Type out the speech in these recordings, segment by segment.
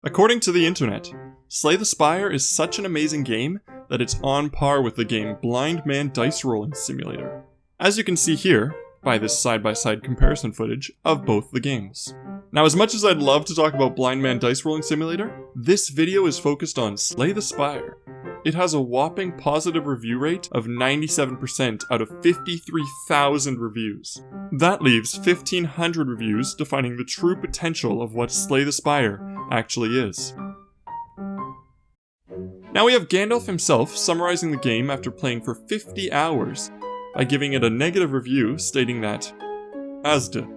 According to the internet, Slay the Spire is such an amazing game that it's on par with the game Blind Man Dice Rolling Simulator. As you can see here, by this side-by-side comparison footage of both the games. Now, as much as I'd love to talk about Blind Man Dice Rolling Simulator, this video is focused on Slay the Spire. It has a whopping positive review rate of 97% out of 53,000 reviews. That leaves 1,500 reviews defining the true potential of what Slay the Spire actually is. Now we have Gandalf himself summarizing the game after playing for 50 hours by giving it a negative review stating that, Asda.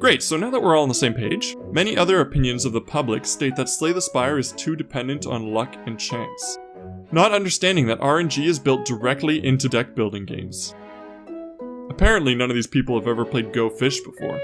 Great, so now that we're all on the same page, many other opinions of the public state that Slay the Spire is too dependent on luck and chance, not understanding that RNG is built directly into deck building games. Apparently none of these people have ever played Go Fish before.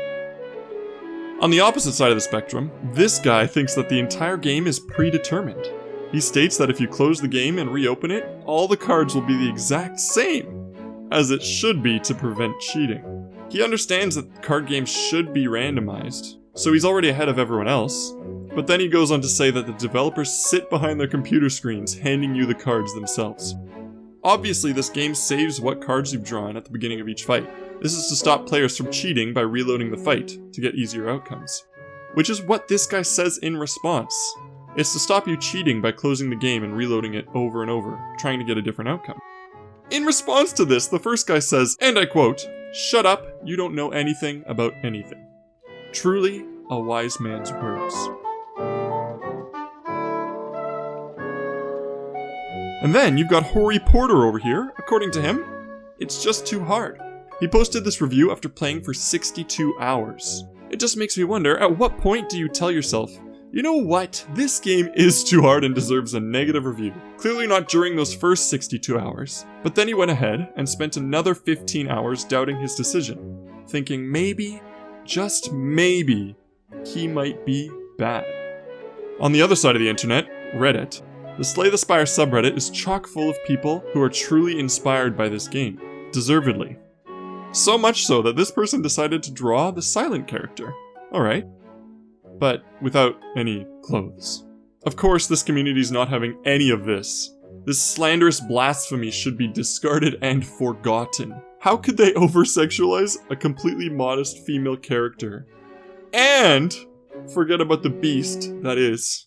On the opposite side of the spectrum, this guy thinks that the entire game is predetermined. He states that if you close the game and reopen it, all the cards will be the exact same, as it should be to prevent cheating. He understands that card games should be randomized, so he's already ahead of everyone else, but then he goes on to say that the developers sit behind their computer screens handing you the cards themselves. Obviously, this game saves what cards you've drawn at the beginning of each fight. This is to stop players from cheating by reloading the fight to get easier outcomes. Which is what this guy says in response. It's to stop you cheating by closing the game and reloading it over and over, trying to get a different outcome. In response to this, the first guy says, and I quote, "Shut up, you don't know anything about anything." Truly a wise man's words. And then you've got Horry Porter over here. According to him, it's just too hard. He posted this review after playing for 62 hours. It just makes me wonder, at what point do you tell yourself, you know what, this game is too hard and deserves a negative review? Clearly not during those first 62 hours. But then he went ahead and spent another 15 hours doubting his decision, thinking maybe, just maybe, he might be bad. On the other side of the internet, Reddit, the Slay the Spire subreddit is chock full of people who are truly inspired by this game, deservedly. So much so that this person decided to draw the silent character. Alright. But without any clothes. Of course, this community's not having any of this. This slanderous blasphemy should be discarded and forgotten. How could they over-sexualize a completely modest female character? And forget about the beast that is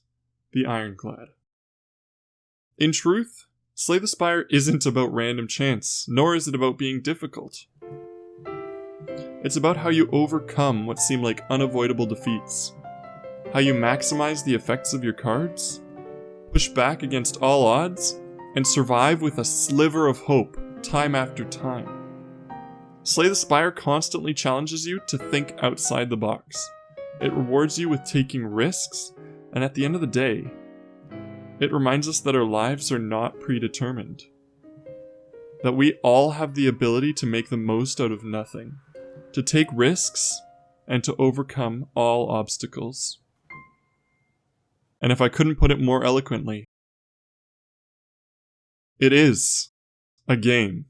the Ironclad. In truth, Slay the Spire isn't about random chance, nor is it about being difficult. It's about how you overcome what seem like unavoidable defeats. How you maximize the effects of your cards, push back against all odds, and survive with a sliver of hope time after time. Slay the Spire constantly challenges you to think outside the box. It rewards you with taking risks, and at the end of the day, it reminds us that our lives are not predetermined. That we all have the ability to make the most out of nothing, to take risks, and to overcome all obstacles. And if I couldn't put it more eloquently, it is a game.